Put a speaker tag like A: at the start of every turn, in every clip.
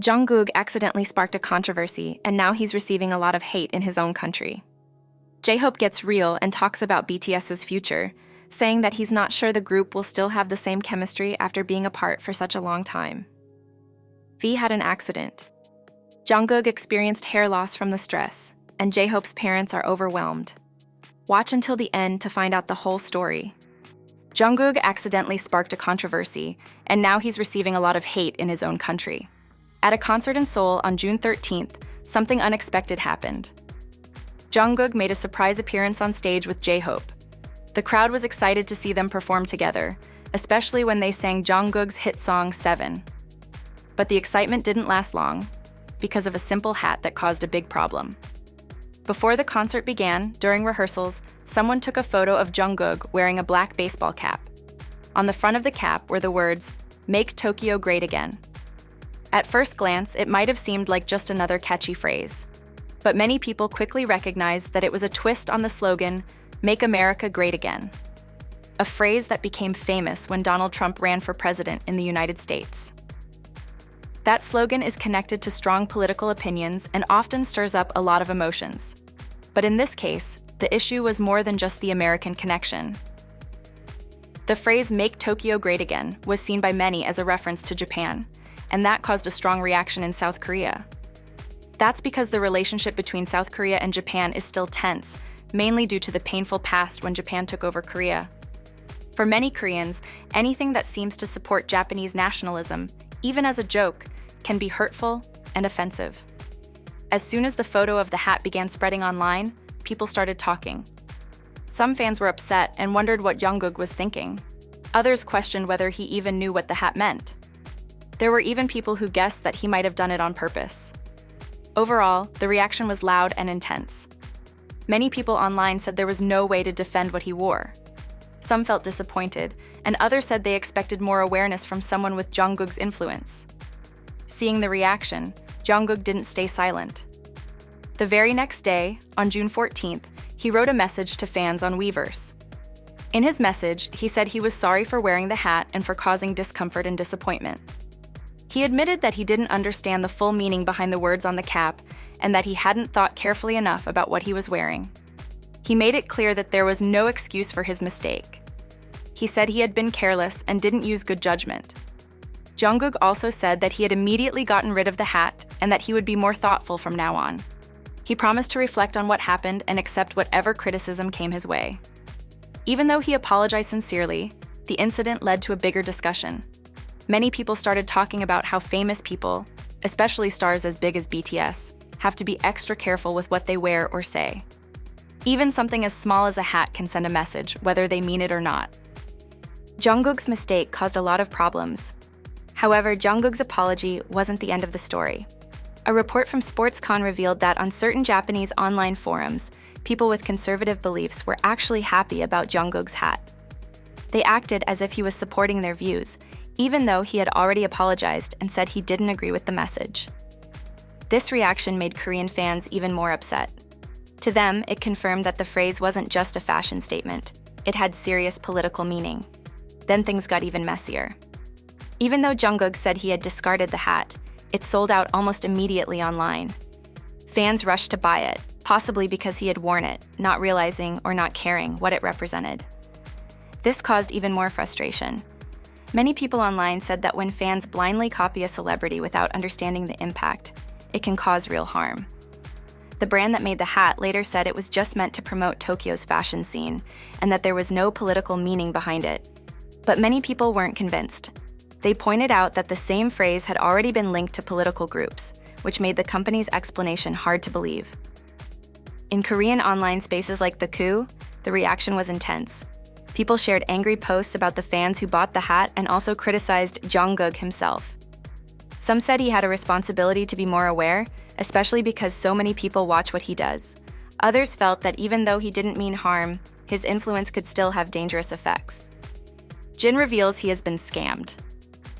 A: Jungkook accidentally sparked a controversy, and now he's receiving a lot of hate in his own country. J-Hope gets real and talks about BTS's future, saying that he's not sure the group will still have the same chemistry after being apart for such a long time. V had an accident. Jungkook experienced hair loss from the stress, and J-Hope's parents are overwhelmed. Watch until the end to find out the whole story. Jungkook accidentally sparked a controversy, and now he's receiving a lot of hate in his own country. At a concert in Seoul on June 13th, something unexpected happened. Jungkook made a surprise appearance on stage with J-Hope. The crowd was excited to see them perform together, especially when they sang Jungkook's hit song 7. But the excitement didn't last long, because of a simple hat that caused a big problem. Before the concert began, during rehearsals, someone took a photo of Jungkook wearing a black baseball cap. On the front of the cap were the words, "Make Tokyo Great Again." At first glance, it might have seemed like just another catchy phrase. But many people quickly recognized that it was a twist on the slogan, "Make America Great Again," a phrase that became famous when Donald Trump ran for president in the United States. That slogan is connected to strong political opinions and often stirs up a lot of emotions. But in this case, the issue was more than just the American connection. The phrase "Make Tokyo Great Again" was seen by many as a reference to Japan, and that caused a strong reaction in South Korea. That's because the relationship between South Korea and Japan is still tense, mainly due to the painful past when Japan took over Korea. For many Koreans, anything that seems to support Japanese nationalism, even as a joke, can be hurtful and offensive. As soon as the photo of the hat began spreading online, people started talking. Some fans were upset and wondered what Jungkook was thinking. Others questioned whether he even knew what the hat meant. There were even people who guessed that he might have done it on purpose. Overall, the reaction was loud and intense. Many people online said there was no way to defend what he wore. Some felt disappointed, and others said they expected more awareness from someone with Jungkook's influence. Seeing the reaction, Jungkook didn't stay silent. The very next day, on June 14th, he wrote a message to fans on Weverse. In his message, he said he was sorry for wearing the hat and for causing discomfort and disappointment. He admitted that he didn't understand the full meaning behind the words on the cap and that he hadn't thought carefully enough about what he was wearing. He made it clear that there was no excuse for his mistake. He said he had been careless and didn't use good judgment. Jungkook also said that he had immediately gotten rid of the hat and that he would be more thoughtful from now on. He promised to reflect on what happened and accept whatever criticism came his way. Even though he apologized sincerely, the incident led to a bigger discussion. Many people started talking about how famous people, especially stars as big as BTS, have to be extra careful with what they wear or say. Even something as small as a hat can send a message, whether they mean it or not. Jungkook's mistake caused a lot of problems. However, Jungkook's apology wasn't the end of the story. A report from SportsCon revealed that on certain Japanese online forums, people with conservative beliefs were actually happy about Jungkook's hat. They acted as if he was supporting their views, even though he had already apologized and said he didn't agree with the message. This reaction made Korean fans even more upset. To them, it confirmed that the phrase wasn't just a fashion statement. It had serious political meaning. Then things got even messier. Even though Jungkook said he had discarded the hat, it sold out almost immediately online. Fans rushed to buy it, possibly because he had worn it, not realizing or not caring what it represented. This caused even more frustration. Many people online said that when fans blindly copy a celebrity without understanding the impact, it can cause real harm. The brand that made the hat later said it was just meant to promote Tokyo's fashion scene and that there was no political meaning behind it. But many people weren't convinced. They pointed out that the same phrase had already been linked to political groups, which made the company's explanation hard to believe. In Korean online spaces like the Coup, the reaction was intense. People shared angry posts about the fans who bought the hat and also criticized Jungkook himself. Some said he had a responsibility to be more aware, especially because so many people watch what he does. Others felt that even though he didn't mean harm, his influence could still have dangerous effects. Jin reveals he has been scammed.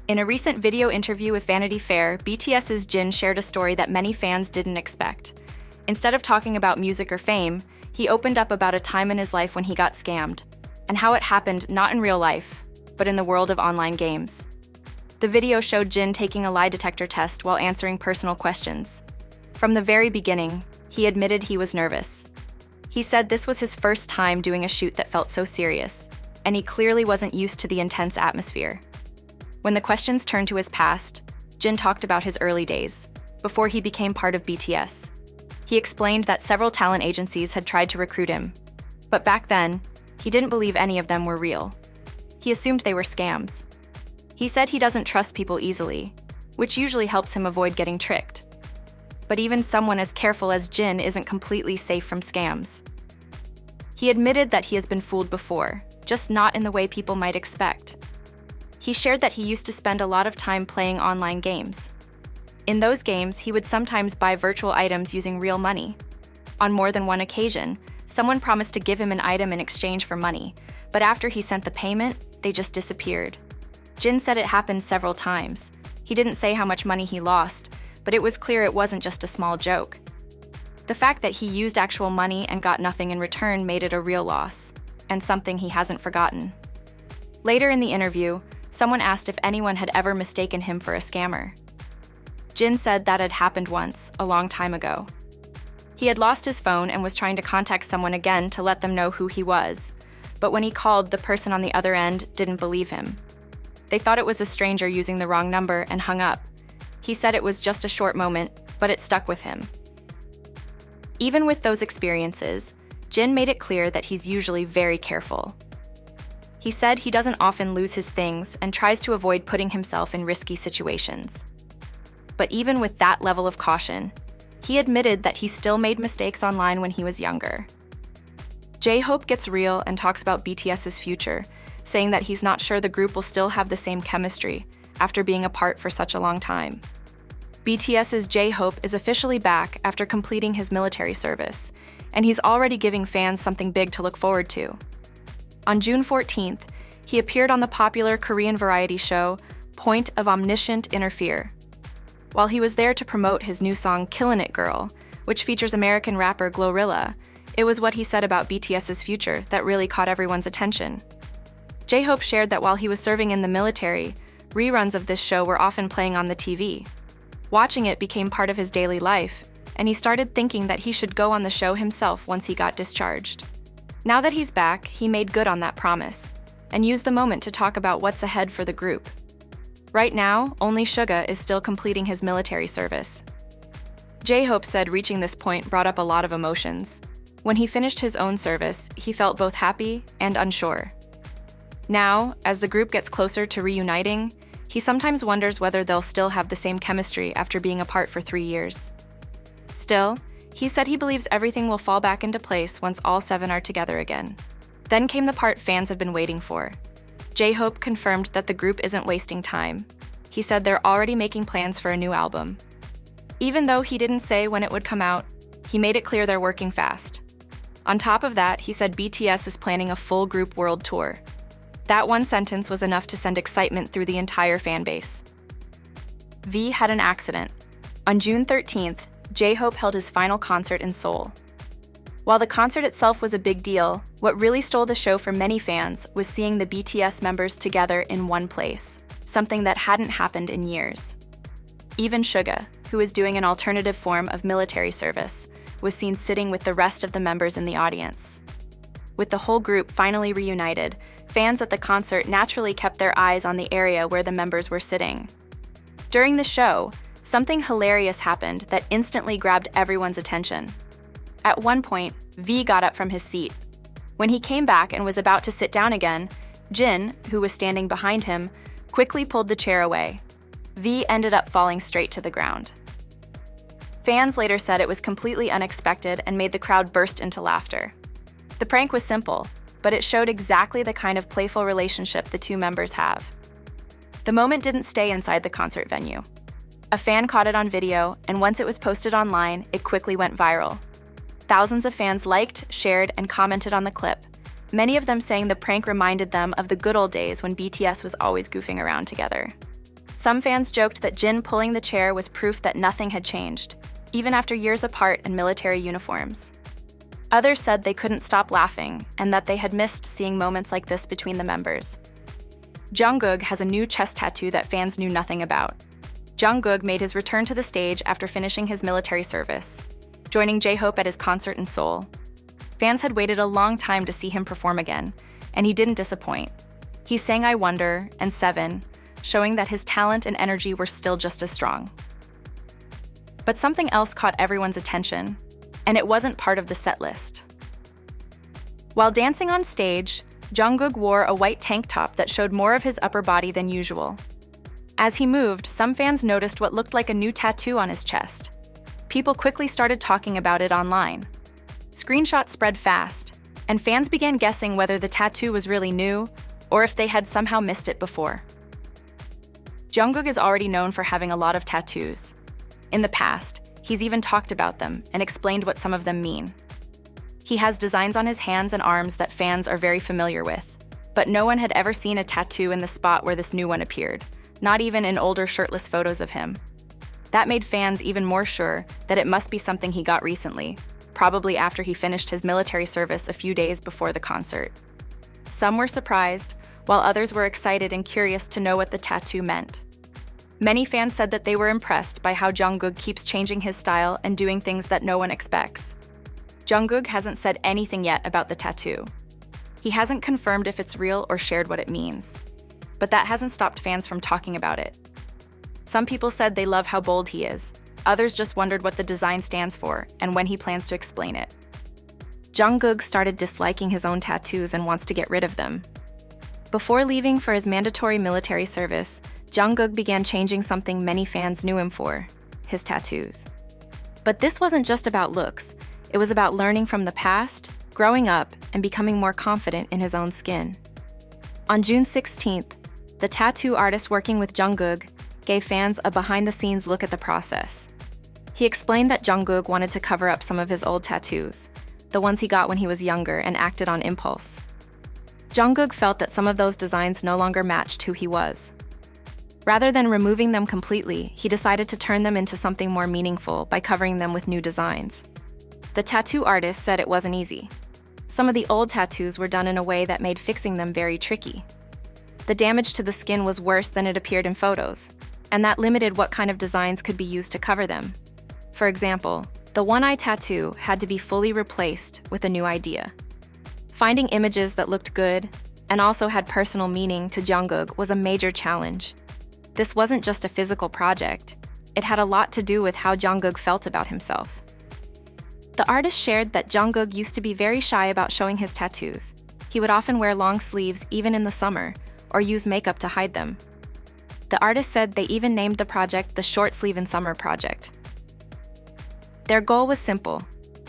A: In a recent video interview with Vanity Fair, BTS's Jin shared a story that many fans didn't expect. Instead of talking about music or fame, he opened up about a time in his life when he got scammed, and how it happened not in real life, but in the world of online games. The video showed Jin taking a lie detector test while answering personal questions. From the very beginning, he admitted he was nervous. He said this was his first time doing a shoot that felt so serious, and he clearly wasn't used to the intense atmosphere. When the questions turned to his past, Jin talked about his early days, before he became part of BTS. He explained that several talent agencies had tried to recruit him, but back then, he didn't believe any of them were real. He assumed they were scams. He said he doesn't trust people easily, which usually helps him avoid getting tricked. But even someone as careful as Jin isn't completely safe from scams. He admitted that he has been fooled before, just not in the way people might expect. He shared that he used to spend a lot of time playing online games. In those games, he would sometimes buy virtual items using real money. On more than one occasion, someone promised to give him an item in exchange for money, but after he sent the payment, they just disappeared. Jin said it happened several times. He didn't say how much money he lost, but it was clear it wasn't just a small joke. The fact that he used actual money and got nothing in return made it a real loss, and something he hasn't forgotten. Later in the interview, someone asked if anyone had ever mistaken him for a scammer. Jin said that had happened once, a long time ago. He had lost his phone and was trying to contact someone again to let them know who he was, but when he called, the person on the other end didn't believe him. They thought it was a stranger using the wrong number and hung up. He said it was just a short moment, but it stuck with him. Even with those experiences, Jin made it clear that he's usually very careful. He said he doesn't often lose his things and tries to avoid putting himself in risky situations. But even with that level of caution, he admitted that he still made mistakes online when he was younger. J-Hope gets real and talks about BTS's future, saying that he's not sure the group will still have the same chemistry after being apart for such a long time. BTS's J-Hope is officially back after completing his military service, and he's already giving fans something big to look forward to. On June 14th, he appeared on the popular Korean variety show Point of Omniscient Interfere. While he was there to promote his new song Killin' It Girl, which features American rapper Glorilla, it was what he said about BTS's future that really caught everyone's attention. J-Hope shared that while he was serving in the military, reruns of this show were often playing on the TV. Watching it became part of his daily life, and he started thinking that he should go on the show himself once he got discharged. Now that he's back, he made good on that promise, and used the moment to talk about what's ahead for the group. Right now, only Suga is still completing his military service. J-Hope said reaching this point brought up a lot of emotions. When he finished his own service, he felt both happy and unsure. Now, as the group gets closer to reuniting, he sometimes wonders whether they'll still have the same chemistry after being apart for 3 years. Still, he said he believes everything will fall back into place once all 7 are together again. Then came the part fans have been waiting for. J-Hope confirmed that the group isn't wasting time. He said they're already making plans for a new album. Even though he didn't say when it would come out, he made it clear they're working fast. On top of that, he said BTS is planning a full group world tour. That one sentence was enough to send excitement through the entire fan base. V had an accident. On June 13th, J-Hope held his final concert in Seoul. While the concert itself was a big deal, what really stole the show for many fans was seeing the BTS members together in one place, something that hadn't happened in years. Even Suga, who was doing an alternative form of military service, was seen sitting with the rest of the members in the audience. With the whole group finally reunited, fans at the concert naturally kept their eyes on the area where the members were sitting. During the show, something hilarious happened that instantly grabbed everyone's attention. At one point, V got up from his seat. When he came back and was about to sit down again, Jin, who was standing behind him, quickly pulled the chair away. V ended up falling straight to the ground. Fans later said it was completely unexpected and made the crowd burst into laughter. The prank was simple, but it showed exactly the kind of playful relationship the two members have. The moment didn't stay inside the concert venue. A fan caught it on video, and once it was posted online, it quickly went viral. Thousands of fans liked, shared, and commented on the clip, many of them saying the prank reminded them of the good old days when BTS was always goofing around together. Some fans joked that Jin pulling the chair was proof that nothing had changed, even after years apart in military uniforms. Others said they couldn't stop laughing and that they had missed seeing moments like this between the members. Jungkook has a new chest tattoo that fans knew nothing about. Jungkook made his return to the stage after finishing his military service, joining J-Hope at his concert in Seoul. Fans had waited a long time to see him perform again, and he didn't disappoint. He sang I Wonder and Seven, showing that his talent and energy were still just as strong. But something else caught everyone's attention, and it wasn't part of the set list. While dancing on stage, Jungkook wore a white tank top that showed more of his upper body than usual. As he moved, some fans noticed what looked like a new tattoo on his chest. People quickly started talking about it online. Screenshots spread fast, and fans began guessing whether the tattoo was really new or if they had somehow missed it before. Jungkook is already known for having a lot of tattoos. In the past, he's even talked about them and explained what some of them mean. He has designs on his hands and arms that fans are very familiar with, but no one had ever seen a tattoo in the spot where this new one appeared, not even in older shirtless photos of him. That made fans even more sure that it must be something he got recently, probably after he finished his military service a few days before the concert. Some were surprised, while others were excited and curious to know what the tattoo meant. Many fans said that they were impressed by how Jungkook keeps changing his style and doing things that no one expects. Jungkook hasn't said anything yet about the tattoo. He hasn't confirmed if it's real or shared what it means. But that hasn't stopped fans from talking about it. Some people said they love how bold he is. Others just wondered what the design stands for and when he plans to explain it. Jungkook started disliking his own tattoos and wants to get rid of them. Before leaving for his mandatory military service, Jungkook began changing something many fans knew him for: his tattoos. But this wasn't just about looks. It was about learning from the past, growing up, and becoming more confident in his own skin. On June 16th, the tattoo artist working with Jungkook gave fans a behind-the-scenes look at the process. He explained that Jungkook wanted to cover up some of his old tattoos, the ones he got when he was younger and acted on impulse. Jungkook felt that some of those designs no longer matched who he was. Rather than removing them completely, he decided to turn them into something more meaningful by covering them with new designs. The tattoo artist said it wasn't easy. Some of the old tattoos were done in a way that made fixing them very tricky. The damage to the skin was worse than it appeared in photos, and that limited what kind of designs could be used to cover them. For example, the one-eye tattoo had to be fully replaced with a new idea. Finding images that looked good and also had personal meaning to Jungkook was a major challenge. This wasn't just a physical project. It had a lot to do with how Jungkook felt about himself. The artist shared that Jungkook used to be very shy about showing his tattoos. He would often wear long sleeves even in the summer, or use makeup to hide them. The artist said they even named the project the Short Sleeve in Summer project. Their goal was simple: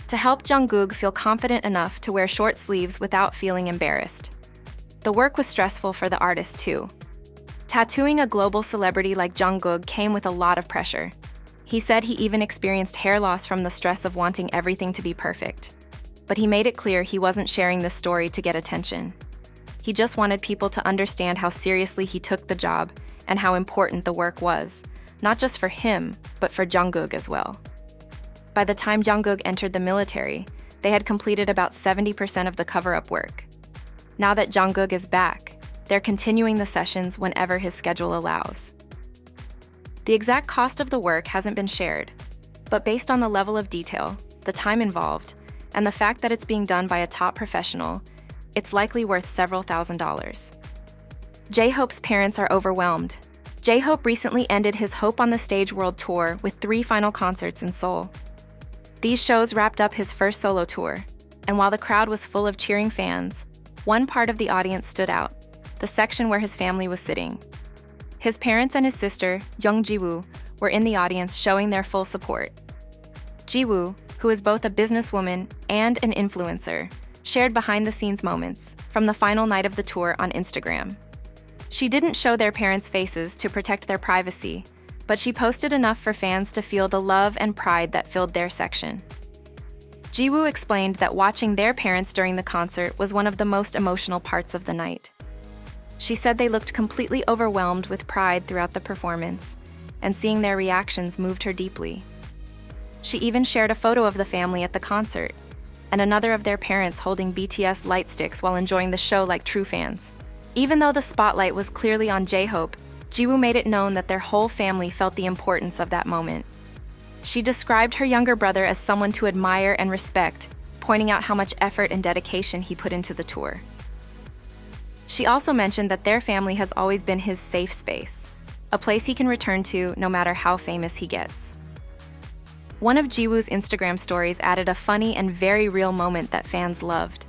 A: to help Jungkook feel confident enough to wear short sleeves without feeling embarrassed. The work was stressful for the artist too. Tattooing a global celebrity like Jungkook came with a lot of pressure. He said he even experienced hair loss from the stress of wanting everything to be perfect. But he made it clear he wasn't sharing this story to get attention. He just wanted people to understand how seriously he took the job and how important the work was, not just for him, but for Jungkook as well. By the time Jungkook entered the military, they had completed about 70% of the cover-up work. Now that Jungkook is back, they're continuing the sessions whenever his schedule allows. The exact cost of the work hasn't been shared, but based on the level of detail, the time involved, and the fact that it's being done by a top professional, it's likely worth several $1,000s. J-Hope's parents are overwhelmed. J-Hope recently ended his Hope on the Stage World Tour with 3 final concerts in Seoul. These shows wrapped up his first solo tour, and while the crowd was full of cheering fans, one part of the audience stood out: the section where his family was sitting. His parents and his sister, Young Ji-woo, were in the audience showing their full support. Ji-woo, who is both a businesswoman and an influencer, shared behind-the-scenes moments from the final night of the tour on Instagram. She didn't show their parents' faces to protect their privacy, but she posted enough for fans to feel the love and pride that filled their section. Ji-woo explained that watching their parents during the concert was one of the most emotional parts of the night. She said they looked completely overwhelmed with pride throughout the performance, and seeing their reactions moved her deeply. She even shared a photo of the family at the concert, and another of their parents holding BTS light sticks while enjoying the show like true fans. Even though the spotlight was clearly on J-Hope, Jiwoo made it known that their whole family felt the importance of that moment. She described her younger brother as someone to admire and respect, pointing out how much effort and dedication he put into the tour. She also mentioned that their family has always been his safe space, a place he can return to no matter how famous he gets. One of Jiwoo's Instagram stories added a funny and very real moment that fans loved.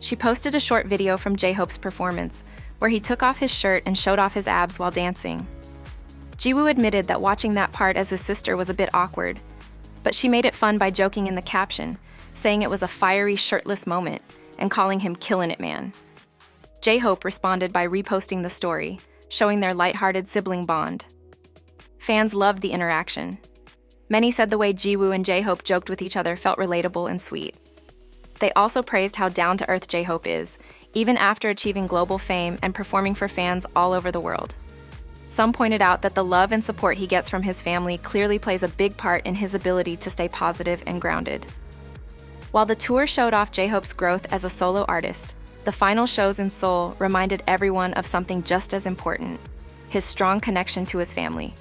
A: She posted a short video from J-Hope's performance, where he took off his shirt and showed off his abs while dancing. Jiwoo admitted that watching that part as his sister was a bit awkward, but she made it fun by joking in the caption, saying it was a fiery shirtless moment and calling him "Killin' It Man." J-Hope responded by reposting the story, showing their lighthearted sibling bond. Fans loved the interaction. Many said the way Jiwoo and J-Hope joked with each other felt relatable and sweet. They also praised how down-to-earth J-Hope is, even after achieving global fame and performing for fans all over the world. Some pointed out that the love and support he gets from his family clearly plays a big part in his ability to stay positive and grounded. While the tour showed off J-Hope's growth as a solo artist, the final shows in Seoul reminded everyone of something just as important: his strong connection to his family.